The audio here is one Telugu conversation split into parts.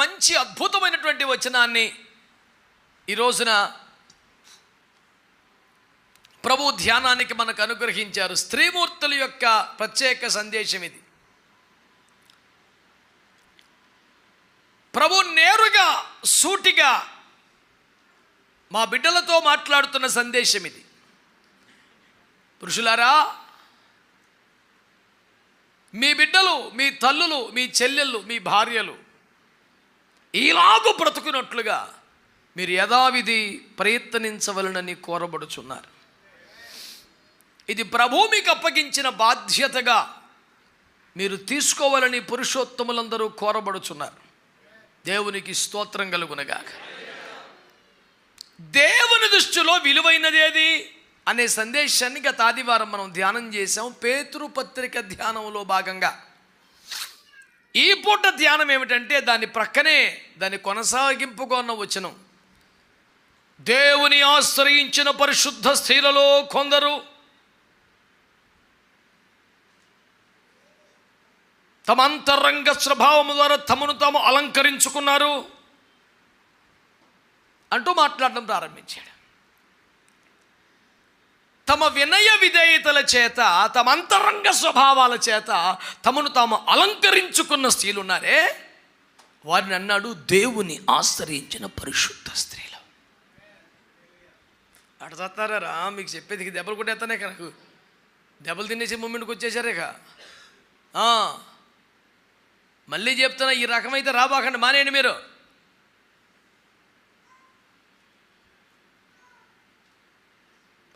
మంచి అద్భుతమైనటువంటి వచనాన్ని ఈ రోజున ప్రభు ధ్యానానికి మనకు అనుగ్రహించారు. స్త్రీమూర్తుల యొక్క ప్రత్యేక సందేశం ఇది. ప్రభు నేరుగా సూటిగా మా బిడ్డలతో మాట్లాడుతున్న సందేశం ఇది. పురుషులారా, మీ బిడ్డలు, మీ తల్లులు, మీ చెల్లెళ్ళు, మీ భార్యలు ఇలాగూ బ్రతుకున్నట్లుగా మీరు యథావిధి ప్రయత్నించవలనని కోరబడుచున్నారు. ఇది ప్రభు మీకు అప్పగించిన బాధ్యతగా మీరు తీసుకోవాలని పురుషోత్తములందరూ కోరబడుచున్నారు. దేవునికి స్తోత్రం కలుగునగాక. దేవుని దృష్టిలో విలువైనదేది అనే సందేశాన్ని గత ఆదివారం మనం ధ్యానం చేసాం. పేతురు పత్రిక ధ్యానంలో భాగంగా ఈ పూట ధ్యానం ఏమిటంటే దాని ప్రక్కనే దాని కొనసాగింపుగా ఉన్న వచనం. దేవుని ఆశ్రయించిన పరిశుద్ధ స్త్రీలలో కొందరు తమ అంతరంగ స్వభావము ద్వారా తమను తాము అలంకరించుకున్నారు అంటూ మాట్లాడడం ప్రారంభించాడు. తమ వినయ విధేయతల చేత, తమ అంతరంగ స్వభావాల చేత తమను తాము అలంకరించుకున్న స్త్రీలు ఉన్నారే, వారిని అన్నాడు దేవుని ఆశ్రయించిన పరిశుద్ధ స్త్రీలు. అడతారా మీకు చెప్పేది దెబ్బలు కొట్టేస్తానే నాకు దెబ్బలు తినేసి మూమెంట్కి వచ్చేసారేక. మళ్ళీ చెప్తున్నా, ఈ రకమైతే రాబాకండి, మానేయండి. మీరు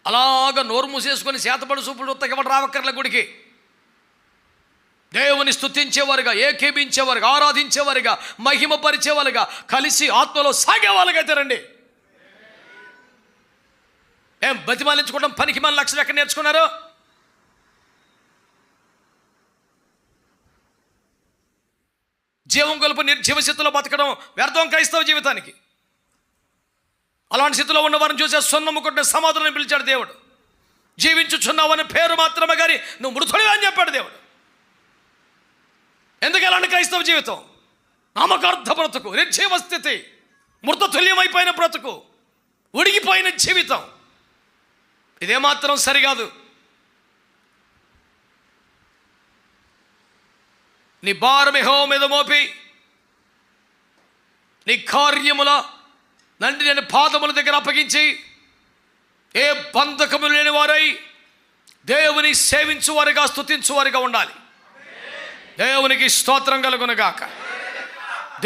అలాగా నోరు మూసేసుకొని చేతపడి చూపుడు ఎవరు రావక్కర్ల గుడికి. దేవుని స్తుతించేవారుగా, ఏకీభించేవారుగా, ఆరాధించేవారుగా, మహిమపరిచేవారుగా, కలిసి ఆత్మలో సాగేవాళ్ళగా అయితే రండి. ఏం బతిమాలించుకోవడం పనికి మన లక్షలు ఎక్కడ నేర్చుకున్నారు? జీవం గొలుపు నిర్జీవ స్థితిలో బతకడం వ్యర్థం క్రైస్తవ జీవితానికి. అలాంటి స్థితిలో ఉన్నవారిని చూసే సొన్నము కొట్టిన సమాధానం పిలిచాడు దేవుడు. జీవించుచున్నావని పేరు మాత్రమే కానీ నువ్వు మృతుడివే అని చెప్పాడు దేవుడు. ఎందుకు ఎలాంటి క్రైస్తవ జీవితం? నామకార్థ బ్రతుకు, నిర్జీవ స్థితి, మృతతుల్యమైపోయిన బ్రతుకు, ఉడిగిపోయిన జీవితం. ఇదేమాత్రం సరికాదు. నీ భారం యెహోవా మీద మోపి నీ కార్యముల నండి నేను పాదముల దగ్గర అప్పగించి ఏ బంధకములు లేని వారై దేవుని సేవించువారుగా, స్తుతించువారుగా ఉండాలి. దేవునికి స్తోత్రం కలుగునుగాక.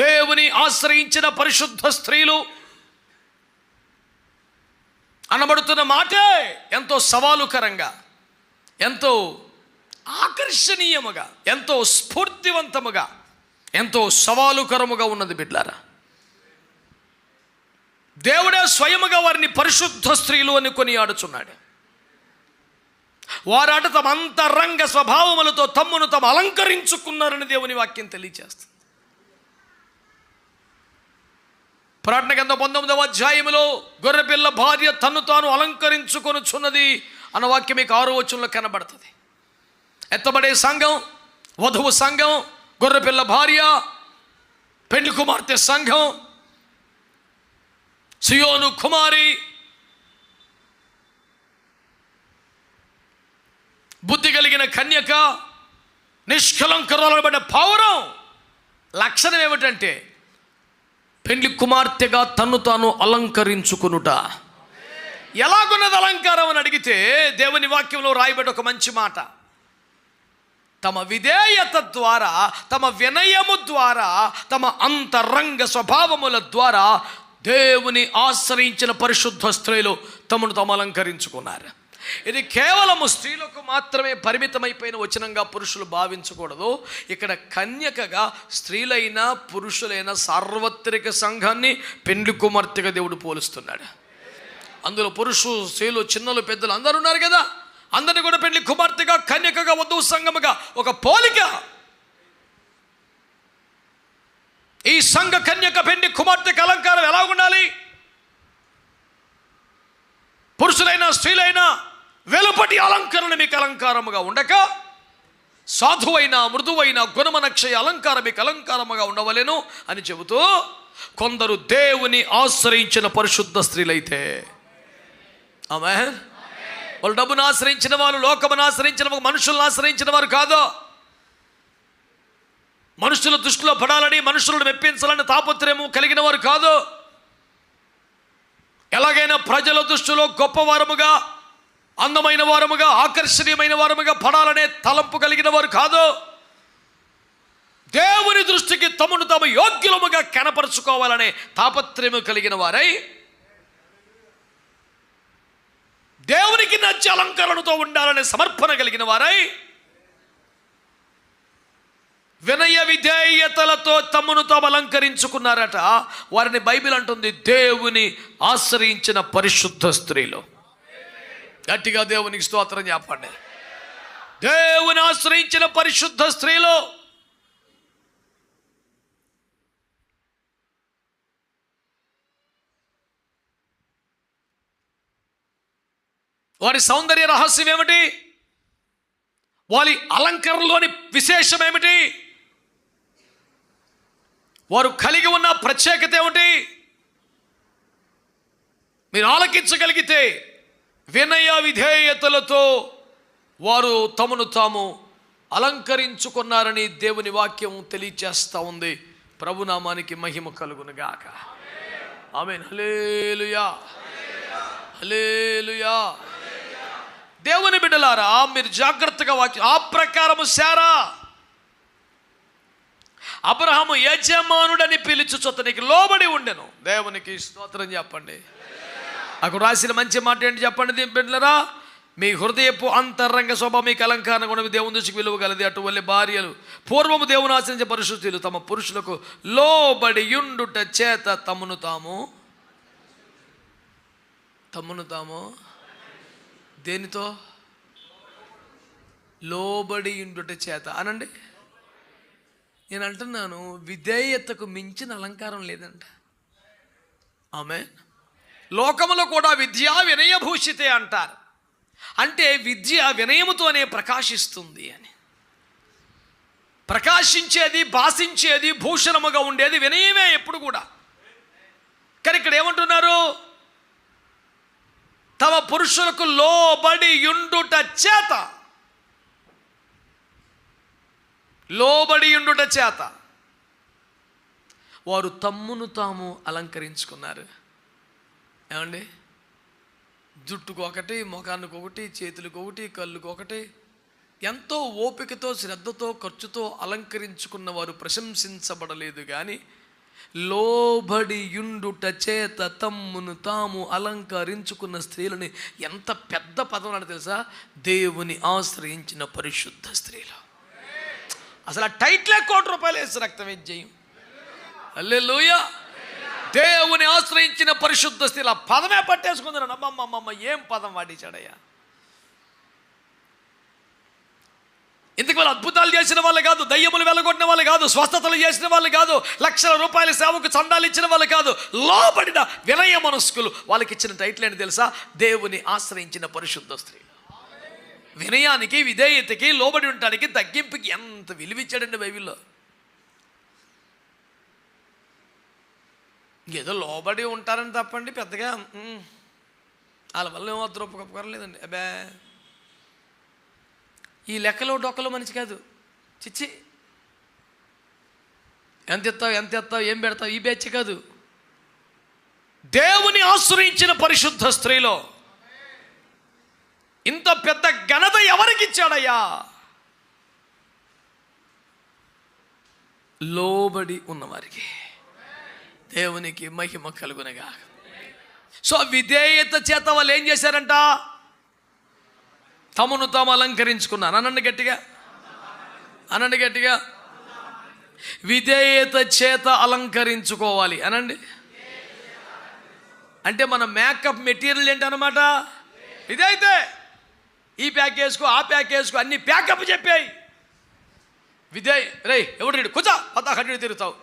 దేవుని ఆశ్రయించిన పరిశుద్ధ స్త్రీలు అనబడుతున్న మాటే ఎంతో సవాలుకరంగా, ఎంతో ఆకర్షణీయముగా, ఎంతో స్ఫూర్తివంతముగా, ఎంతో సవాలుకరముగా ఉన్నది బిడ్లారా. దేవుడే స్వయముగా వారిని పరిశుద్ధ స్త్రీలు అని కొనియాడుచున్నాడు. వారాట తమ అంతరంగ స్వభావములతో తమ్మును తాము అలంకరించుకున్నారని దేవుని వాక్యం తెలియజేస్తుంది. ప్రకటన గ్రంథం 19వ అధ్యాయములో గొర్రెపిల్ల భార్య తన్ను తాను అలంకరించుకొనుచున్నది అన్న వాక్యం మీకు 6వ వచనంలో కనబడుతుంది. ఎత్తబడే సంఘం, వధువు సంఘం, గొర్రెపిల్ల భార్య, పెండ్లి కుమార్తె సంఘం, సియోను కుమారి, బుద్ధి కలిగిన కన్యక, నిష్కలంకరాలబడ్డ పౌరం. లక్షణం ఏమిటంటే పెండ్లి కుమార్తెగా తన్ను తాను అలంకరించుకునుట. ఎలాగున్నది అలంకారం అని అడిగితే దేవుని వాక్యంలో రాయబడి ఒక మంచి మాట. తమ విధేయత ద్వారా, తమ వినయము ద్వారా, తమ అంతరంగ స్వభావముల ద్వారా దేవుని ఆశ్రయించిన పరిశుద్ధ స్త్రీలు తమను తాము అలంకరించుకున్నారు. ఇది కేవలము స్త్రీలకు మాత్రమే పరిమితమైపోయిన వచనంగా పురుషులు భావించకూడదు. ఇక్కడ కన్యకగా స్త్రీలైనా పురుషులైన సార్వత్రిక సంఘాన్ని పెండ్లి కుమార్తెగా దేవుడు పోలుస్తున్నాడు. అందులో పురుషులు, స్త్రీలు, చిన్నలు, పెద్దలు అందరూ ఉన్నారు కదా. అందరినీ కూడా పెండ్లి కుమార్తెగా, కన్యకగా, వధువు సంఘముగా ఒక పోలిక. ఈ సంఘ కన్యక పెండ్లి కుమార్తెకు అలంకారం ఎలా ఉండాలి? పురుషులైనా స్త్రీలైనా వెలుపటి అలంకరణ మీకు అలంకారముగా ఉండక, సాధువైన మృదువైన గుణమనక్షయ అలంకారం మీకు అలంకారముగా ఉండవలెను అని చెబుతూ, కొందరు దేవుని ఆశ్రయించిన పరిశుద్ధ స్త్రీలైతే, ఆమేన్, వాళ్ళు డబ్బును ఆశ్రయించిన వారు, లోకమును ఆశ్రయించిన వారు, మనుషులను ఆశ్రయించిన వారు కాదు. మనుషుల దృష్టిలో పడాలని, మనుషులను మెప్పించాలని తాపత్రయము కలిగిన వారు కాదు. ఎలాగైనా ప్రజల దృష్టిలో గొప్పవారముగా, అందమైన వారముగా, ఆకర్షణీయమైన వారముగా పడాలనే తలంపు కలిగిన వారు కాదు. దేవుని దృష్టికి తమను తాము యోగ్యులముగా కనపరుచుకోవాలనే తాపత్రయము కలిగిన వారై, దేవునికి నచ్చి అలంకరణతో ఉండాలనే సమర్పణ కలిగిన వారై, వినయ విధేయతలతో తమను తాము అలంకరించుకున్నారట. వారిని బైబిల్ అంటుంది దేవుని ఆశ్రయించిన పరిశుద్ధ స్త్రీలు. గట్టిగా దేవునికి స్తోత్రం చెప్పండి. దేవుని ఆశ్రయించిన పరిశుద్ధ స్త్రీలు. వారి సౌందర్య రహస్యం ఏమిటి? వారి అలంకరణలోని విశేషం ఏమిటి? వారు కలిగి ఉన్న ప్రత్యేకత ఏమిటి? మీరు ఆలకించగలిగితే, వినయ విధేయతలతో వారు తమను తాము అలంకరించుకున్నారని దేవుని వాక్యం తెలియచేస్తూ ఉంది. ప్రభునామానికి మహిమ కలుగునుగాక. ఆమేన్. హల్లెలూయా, హల్లెలూయా. దేవుని బిడ్డలారా, మీరు జాగ్రత్తగా ఆ ప్రకారము శారా అబ్రహాము యజమానుడని పిలుచుచు అతనికి లోబడి ఉండెను. దేవునికి స్తోత్రం చెప్పండి. అక్కడ రాసిన మంచి మాట ఏంటి చెప్పండి బిడ్డలారా? మీ హృదయపు అంతరంగ స్వభావం మీకు అలంకారం కూడా దేవుని దృష్టికి విలువ గలది. అటువల్లి భార్యలు పూర్వము దేవుని ఆశ్రయించే పరిశుద్ధులు తమ పురుషులకు లోబడి యుండుట చేత తమను తాము దేనితో? లోబడి యుండుట చేత అనండి. నేను అంటున్నాను, విధేయతకు మించిన అలంకారం లేదంట. ఆమేన్. లోకములో కూడా విద్య వినయభూషితే అంటారు. అంటే విద్య వినయముతోనే ప్రకాశిస్తుంది అని. ప్రకాశించేది, భాషించేది, భూషణముగా ఉండేది వినయమే ఎప్పుడు కూడా. కానీ ఇక్కడ ఏమంటున్నారు? తమ పురుషులకు లోబడి యుండుట చేత, లోబడి యుండుట చేత వారు తమ్మును తాము అలంకరించుకున్నారు. ఏమండి? జుట్టుకు ఒకటి, ముఖానికి ఒకటి, చేతులకు ఒకటి, కళ్ళుకు ఒకటి, ఎంతో ఓపికతో, శ్రద్ధతో, ఖర్చుతో అలంకరించుకున్న వారు ప్రశంసించబడలేదు. కానీ లోబడి యుండుట చేత తమ్మును తాము అలంకరించుకున్న స్త్రీలని, ఎంత పెద్ద పదం అని తెలుసా? దేవుని ఆశ్రయించిన పరిశుద్ధ స్త్రీలు. అసలు ఆ టైట్లే ₹1,00,00,000 వేసి రక్తం జయం. హల్లెలూయా. దేవుని ఆశ్రయించిన పరిశుద్ధ స్త్రీలు. ఆ పదమే పట్టేసుకుందరు. అమ్మమ్మమ్మ, ఏం పదం వాడించాడయ్యా! ఇందుకు వాళ్ళు అద్భుతాలు చేసిన వాళ్ళు కాదు, దయ్యములు వెళ్ళగొట్టిన వాళ్ళు కాదు, స్వస్థతలు చేసిన వాళ్ళు కాదు, ₹1,00,000 సేవకు చందాలు ఇచ్చిన వాళ్ళు కాదు. లోబడిన వినయ మనస్కులు. వాళ్ళకి ఇచ్చిన టైటిల్ ఏంటి తెలుసా? దేవుని ఆశ్రయించిన పరిశుద్ధ స్త్రీలు. వినయానికి, విధేయతకి, లోబడి ఉండటానికి, తగ్గింపుకి ఎంత విలువిచ్చాడండి బైబిల్లో. ఏదో లోబడి ఉంటారని తప్పండి, పెద్దగా వాళ్ళ వల్ల ఏమో ఉపకారం లేదండి. అబ్బే, ఈ లెక్కలో డొక్కలో మనిషి కాదు. చిచ్చి, ఎంత ఎత్తావు, ఏం పెడతావు, ఈ బెచ్చ కాదు. దేవుని ఆశ్రయించిన పరిశుద్ధ స్త్రీలో ఇంత పెద్ద ఘనత ఎవరికి ఇచ్చాడయ్యా? లోబడి ఉన్నవారికి. దేవునికి మహిమ కలుగునగా. సో విధేయత చేత వాళ్ళు ఏం చేశారంట? తమను తాము అలంకరించుకున్నారు. అనండి గట్టిగా, అనండి గట్టిగా. విధేయత చేత అలంకరించుకోవాలి అనండి. అంటే మన మేకప్ మెటీరియల్ ఏంటి అన్నమాట? ఇదైతే ఈ ప్యాక్ వేసుకో, ఆ ప్యాక్ వేసుకో, అన్ని ప్యాకప్ చెప్పాయి. రే ఎవడు కూర్చో, పద్దాకటి తిరుగుతావు.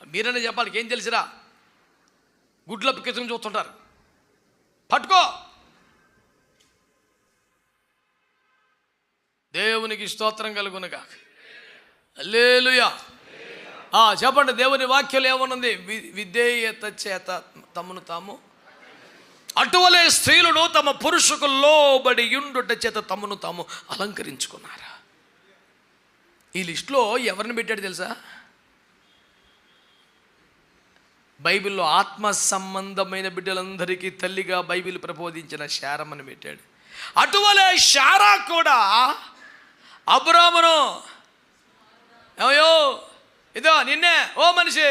మీరనే చెప్పాలి, ఏం తెలిసిరా? గుడ్ల కింద చూస్తుంటారు. పట్టుకో, దేవునికి స్తోత్రం కలుగునుగా. హల్లెలూయా. చెప్పండి, దేవుని వాక్యం ఏమన్నది? విధేయత చేత తమను తాము, అటువలే స్త్రీలను తమ పురుషుకు లోబడి యుండుట చేత తమను తాము అలంకరించుకున్నారా. ఈ లిస్టులో ఎవరిని పెట్టాడు తెలుసా? బైబిల్లో ఆత్మ సంబంధమైన బిడ్డలందరికీ తల్లిగా బైబిల్ ప్రబోధించిన శారమ్మని పెట్టాడు. అటువలే శారా కూడా అబ్రామును, అయ్యో ఇదో నిన్నే ఓ మనిషి.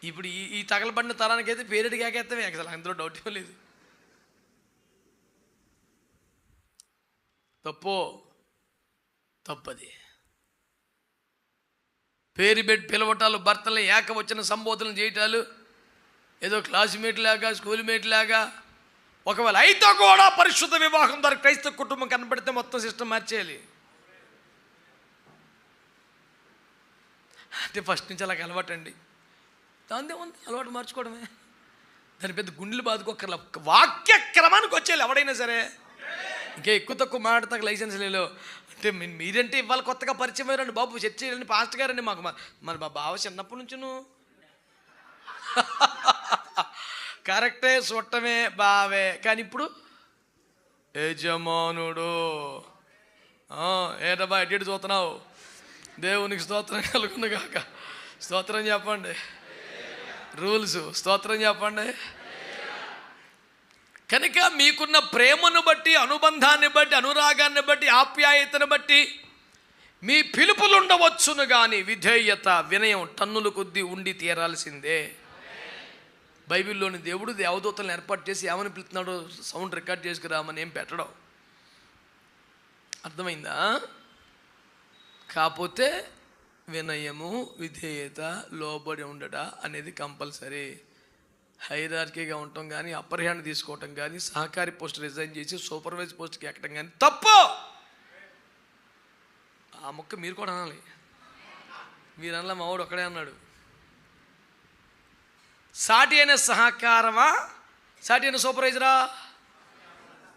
ఇప్పుడు ఈ తగలబడిన తరానికైతే పేరెడి కాకేస్తామే, అసలు అందులో డౌట్ లేదు. తప్పది. పేరు పెట్టి పిలవటాలు, భర్తలను ఏకవచన సంబోధనలు చేయటాలు, ఏదో క్లాస్మేట్ లాగా స్కూల్ మేట్ లాగా. ఒకవేళ అయితే కూడా పరిశుద్ధ వివాహం ద్వారా క్రైస్తవ కుటుంబం కనబడితే మొత్తం సిస్టమ్ మార్చేయాలి. అంటే ఫస్ట్ నుంచి అలాగ అలవాటండి. దాందే ఉంది, అలవాటు మార్చుకోవడమే. దాని పెద్ద గుండెలు బాదుకోకర్లా, వాక్య క్రమానికి వచ్చేయాలి ఎవడైనా సరే. ఇంకా ఎక్కువ తక్కువ మాట్లాడతాక లైసెన్స్ లేదు. అంటే మీరంటే ఇవాళ కొత్తగా పరిచయం అయ్యారండి బాబు, చర్చ చేయాలండి పాస్ట్ గారండి మాకు. మరి మా బావ చిన్నప్పటి నుంచి కరెక్టే, చుట్టమే బావే. కానీ ఇప్పుడు యజమానుడు. ఏటబ్బా ఎట్టి చూస్తున్నావు? దేవునికి స్తోత్రం కలుగును గాక. స్తోత్రం చెప్పండి. రూల్స్ స్తోత్రం చెప్పండి. కనుక మీకున్న ప్రేమను బట్టి, అనుబంధాన్ని బట్టి, అనురాగాన్ని బట్టి, ఆప్యాయతను బట్టి మీ పిలుపులు ఉండవచ్చును, కానీ విధేయత, వినయం టన్నుల కొద్దీ ఉండి తీరాల్సిందే. బైబిల్లోని దేవుడు దేవదూతలను ఏర్పాటు చేసి ఏమని పిలుస్తున్నాడో సౌండ్ రికార్డ్ చేసుకురామని ఏం పెట్టడం. అర్థమైందా? కాకపోతే వినయము, విధేయత, లోబడి ఉండట అనేది కంపల్సరీ. హైరార్కీగా ఉండటం కానీ, అప్పర్ హ్యాండ్ తీసుకోవటం కానీ, సహకారి పోస్ట్ రిజైన్ చేసి సూపర్వైజ్ పోస్ట్కి ఎక్కడం కానీ తప్పు. ఆ మొక్క మీరు కూడా అనాలి. మీరు అనలా, మావాడు ఒక్కడే అన్నాడు. సాటి అయిన సహకారమా, సాటి అయిన సూపర్వైజరా?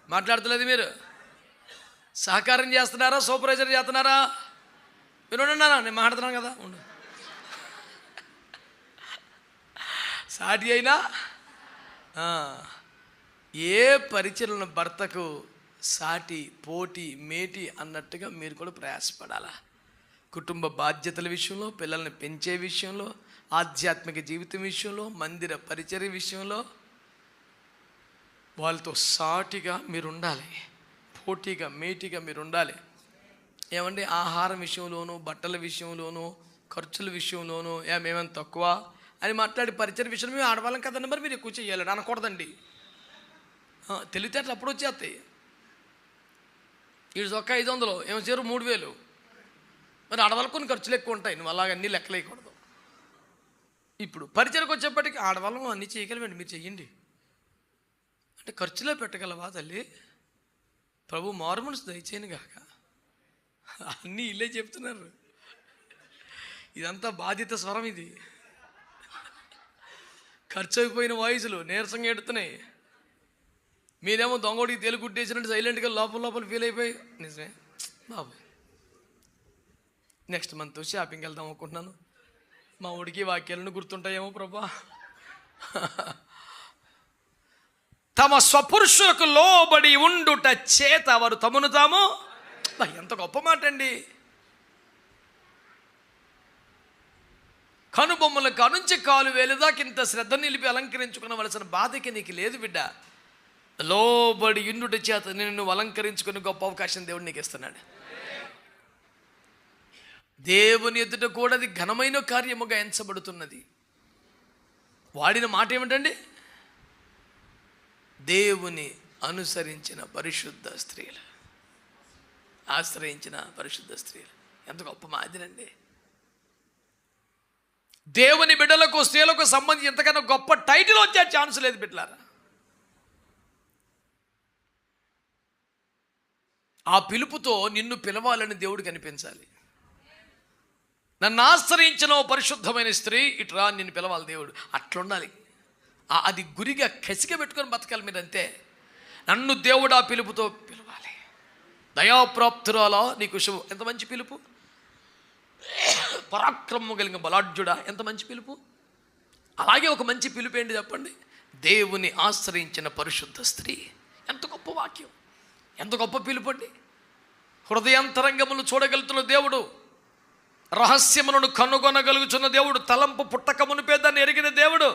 మాట్లాడతలేదు మీరు. సహకారం చేస్తున్నారా, సూపర్వైజర్ చేస్తున్నారా? మీరు ఉండన్నా, నేను మాట్లాడుతున్నాను కదా. ఉండు. సాటి అయినా ఏ పరిచయలను భర్తకు సాటి, పోటీ, మేటి అన్నట్టుగా మీరు కూడా ప్రయాసపడాలా. కుటుంబ బాధ్యతల విషయంలో, పిల్లల్ని పెంచే విషయంలో, ఆధ్యాత్మిక జీవితం విషయంలో, మందిర పరిచర్య విషయంలో వాళ్ళతో సాటిగా మీరు ఉండాలి. పోటీగా, మేటిగా మీరు ఉండాలి. ఏమంటే ఆహారం విషయంలోనూ, బట్టల విషయంలోనూ, ఖర్చుల విషయంలోనూ మేమేమైనా తక్కువ అని మాట్లాడి పరిచయ విషయంలో మేము ఆడవాళ్ళం కదండి, మరి మీరు ఎక్కువ చేయాలి అనకూడదండి. తెలివితేటలు అప్పుడు వచ్చేస్తాయి. వీడు చొక్కా 500, ఏమో చేరు 3000. మరి ఆడవాళ్ళకు కొన్ని ఖర్చులు ఎక్కువ ఉంటాయి, నువ్వు అలాగ అన్నీ లెక్కలేయకూడదు. ఇప్పుడు పరిచయకు వచ్చేప్పటికి ఆడవాళ్ళం అన్నీ చేయగలమండి, మీరు చెయ్యండి అంటే ఖర్చులే పెట్టగలవా తల్లి? ప్రభు మారు మనసు దయచేయను గాక. అన్నీ ఇల్లే చెప్తున్నారు. ఇదంతా బాధ్యత స్వరం. ఇది ఖర్చు అయిపోయిన వాయిస్లు నీరసంగా ఎడుతున్నాయి. మీరేమో దొంగడికి తేలిగుట్టేసినట్టు సైలెంట్గా లోపల ఫీల్ అయిపోయి, నిజమే బాబు నెక్స్ట్ మంత్ షాపింగ్కి వెళ్దాం అనుకుంటున్నాను, మా ఊడికి వాక్యాలను గుర్తుంటాయేమో ప్రభా. తమ స్వపురుషులకు లోబడి ఉండుట చేత వారు తమను తాము, ఎంత గొప్ప మాట అండి. కనుబొమ్మల కనుంచి కాలు వేలుదాకా ఇంత శ్రద్ధ నిలిపి అలంకరించుకునవలసిన బాధకి నీకు లేదు బిడ్డ. లోబడి ఉండుట చేత నిన్ను అలంకరించుకుని గొప్ప అవకాశం దేవుడు నీకు ఇస్తున్నాడు. దేవుని ఎదుట కూడా అది ఘనమైన కార్యముగా ఎంచబడుతున్నది. వాడిన మాట ఏమిటండి? దేవుని అనుసరించిన పరిశుద్ధ స్త్రీలు, ఆశ్రయించిన పరిశుద్ధ స్త్రీలు. ఎంత గొప్ప మాదిరండి. దేవుని బిడ్డలకు, స్త్రీలకు సంబంధించి ఎంతకన్నా గొప్ప టైటిల్ వచ్చే ఛాన్స్ లేదు బిడ్డలారా. ఆ పిలుపుతో నిన్ను పిలవాలని దేవుడికి అనిపించాలి. నన్ను ఆశ్రయించిన ఓ పరిశుద్ధమైన స్త్రీ ఇట్రా, నిన్ను పిలవాలి దేవుడు. అట్లుండాలి. అది గురిగా కసిగా పెట్టుకొని బతకాలి మీరు, అంతే. నన్ను దేవుడు ఆ పిలుపుతో పిలవాలి. దయాప్రాప్తురాలా నీకు శుభం, ఎంత మంచి పిలుపు. పరాక్రమం కలిగిన బలాఢ్యుడా, ఎంత మంచి పిలుపు. అలాగే ఒక మంచి పిలుపు ఏంటి చెప్పండి? దేవుని ఆశ్రయించిన పరిశుద్ధ స్త్రీ. ఎంత గొప్ప వాక్యం, ఎంత గొప్ప పిలుపు అండి. హృదయాంతరంగములు చూడగలుగుతున్న దేవుడు, రహస్యములను కనుగొనగలుగుతున్న దేవుడు, తలంపు పుట్టక మునిపే దాన్ని ఎరిగిన దేవుడు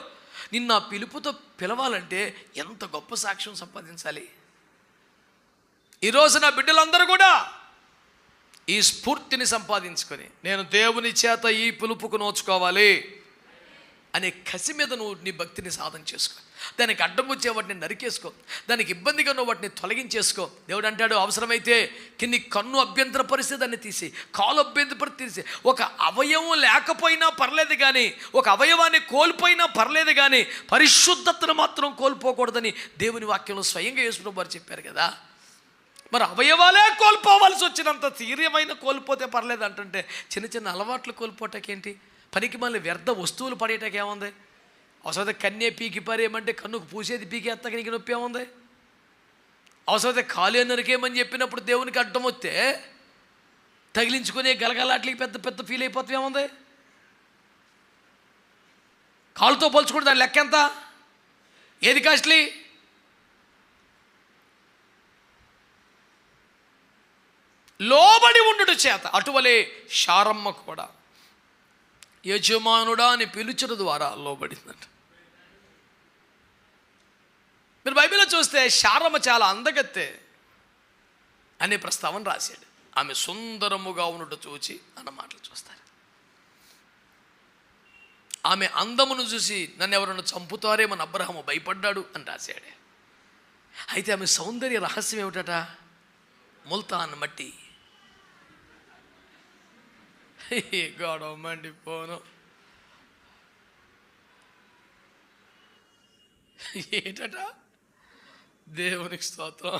నిన్న ఆ పిలుపుతో పిలవాలంటే ఎంత గొప్ప సాక్ష్యం సంపాదించాలి. ఈరోజు నా బిడ్డలందరూ కూడా ఈ స్ఫూర్తిని సంపాదించుకొని నేను దేవుని చేత ఈ పిలుపుకు నోచుకోవాలి అనే కసి మీద నువ్వు నీ భక్తిని సాధన చేసుకో. దానికి అడ్డం వచ్చే వాటిని నరికేసుకో, దానికి ఇబ్బందిగా నువ్వు వాటిని తొలగించేసుకో. దేవుడు అంటాడు, అవసరమైతే కింది కన్ను అభ్యంతర పరిస్థితి దాన్ని తీసి, కాలు అభ్యంతర తీసి, ఒక అవయవం లేకపోయినా పర్లేదు కానీ, ఒక అవయవాన్ని కోల్పోయినా పర్లేదు కానీ పరిశుద్ధతను మాత్రం కోల్పోకూడదని దేవుని వాక్యంలో స్వయంగా యేసు వారు చెప్పారు కదా. మరి అవయవాలే కోల్పోవాల్సి వచ్చినంత తీవ్రమైన కోల్పోతే పర్లేదు అంటుంటే చిన్న చిన్న అలవాట్లు కోల్పోటాకేంటి? పనికి మళ్ళీ వ్యర్థ వస్తువులు పడేయటానికి ఏముంది? అవసరమైతే కన్నే పీకి పారేయమంటే కన్నుకు పూసేది పీకేస్తాక నీకు నొప్పి ఏముంది? అవసరమైతే కాలు నరికేయమని చెప్పినప్పుడు దేవునికి అడ్డం వస్తే తగిలించుకునే గలగలాట్లకి పెద్ద పెద్ద ఫీల్ అయిపోతే ఏముంది? కాలుతో పోల్చుకుంటే దాని లెక్క ఎంత? ఏది కాస్ట్లీ? లోబడి ఉండుట చేత అటువలే శారమ్మ కూడా యజమానుడా అని పిలుచుట ద్వారా లోబడిందంట. మీరు బైబిల్లో చూస్తే శారమ్మ చాలా అందగత్తె అనే ప్రస్తావన రాశాడు. ఆమె సుందరముగా ఉండుట చూచి అన్న మాటలు చూస్తారు. ఆమె అందమును చూసి నన్ను ఎవరన్నా చంపుతారేమని అబ్రహాము భయపడ్డాడు అని రాశాడు. అయితే ఆమె సౌందర్య రహస్యం ఏమిటట? ముల్తాన్ మట్టి. గొడవ మండిపోను. ఏంటట? దేవునికి స్తోత్రం.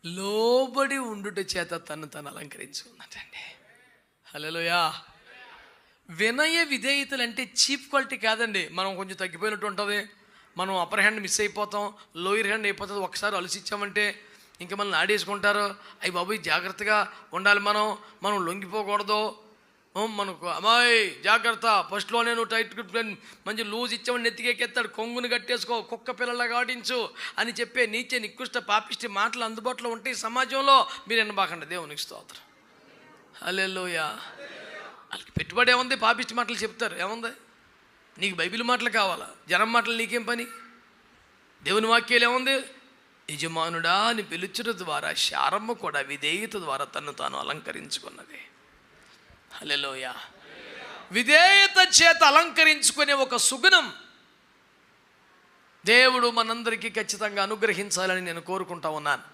లోబడి ఉండుట చేత తను అలంకరించుకున్నట్టండి. హల్లెలూయా. వినయ విధేయతలు అంటే చీప్ క్వాలిటీ కాదండి. మనం కొంచెం తగ్గిపోయినట్టు ఉంటుంది, మనం అప్పర్ హ్యాండ్ మిస్ అయిపోతాం, లోయర్ హ్యాండ్ అయిపోతుంది. ఒకసారి అలసిచ్చామంటే ఇంకా మనల్ని ఆడేసుకుంటారు. అయ్యి బాబు జాగ్రత్తగా ఉండాలి, మనం లొంగిపోకూడదు. మనకు అమ్మాయి జాగ్రత్త, ఫస్ట్లోనే నువ్వు టైట్ మంచి లూజ్ ఇచ్చామని నెత్తికెత్తాడు, కొంగుని కట్టేసుకో, కుక్క పిల్లలాగా ఆడించు అని చెప్పే నీచే నికృష్ట పాపిష్టి మాటలు అందుబాటులో ఉంటాయి సమాజంలో. మీరు ఎన్నబాకండి. దేవునికి స్తోత్రం. హల్లెలూయా. వాళ్ళకి పెట్టుబడి ఏముంది? పాపిష్టి మాటలు చెప్తారు. ఏముంది? నీకు బైబిల్ మాటలు కావాలా? జనం మాటలు నీకేం పని? దేవుని వాక్యాలు ఏముంది? యజమానుడా అని పిలుచుట ద్వారా శారమ్మ కూడా విధేయత ద్వారా తను తాను అలంకరించుకున్నది. హల్లెలూయా. విధేయత చేత అలంకరించుకునే ఒక సుగుణం దేవుడు మనందరికీ ఖచ్చితంగా అనుగ్రహించాలని నేను కోరుకుంటా ఉన్నాను.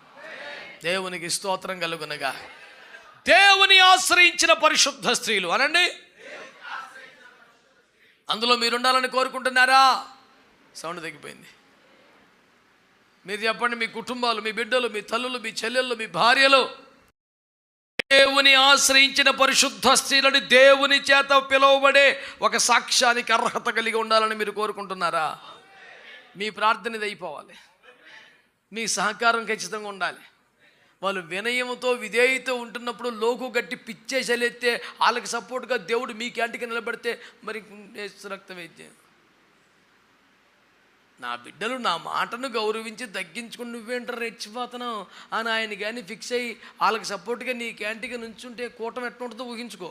దేవునికి స్తోత్రం కలుగునగా. దేవుని ఆశ్రయించిన పరిశుద్ధ స్త్రీలు అనండి. అందులో మీరుండాలని కోరుకుంటున్నారా? సౌండ్ తగ్గిపోయింది. మీరు చెప్పండి. మీ కుటుంబాలు, మీ బిడ్డలు, మీ తల్లులు, మీ చెల్లెళ్ళు, మీ భార్యలు దేవుని ఆశ్రయించిన పరిశుద్ధ స్త్రీలని దేవుని చేత పిలువబడే ఒక సాక్ష్యానికి అర్హత కలిగి ఉండాలని మీరు కోరుకుంటున్నారా? మీ ప్రార్థన ఇది అయిపోవాలి. మీ సహకారం ఖచ్చితంగా ఉండాలి. వాళ్ళు వినయముతో విధేయత ఉంటున్నప్పుడు లోకు గట్టి పిచ్చేసెలెత్తే వాళ్ళకి సపోర్ట్గా దేవుడు మీ క్యాంటీకి నిలబడితే మరి రక్తం వేద్దాం. నా బిడ్డలు నా మాటను గౌరవించి తగ్గించుకుని నువ్వేంటారు రెచ్చిపోతున్నావు అని ఆయన కానీ ఫిక్స్ అయ్యి వాళ్ళకి సపోర్ట్గా నీ క్యాంటీకి నుంచుంటే కూటమి ఎట్లా ఉంటుందో ఊహించుకో.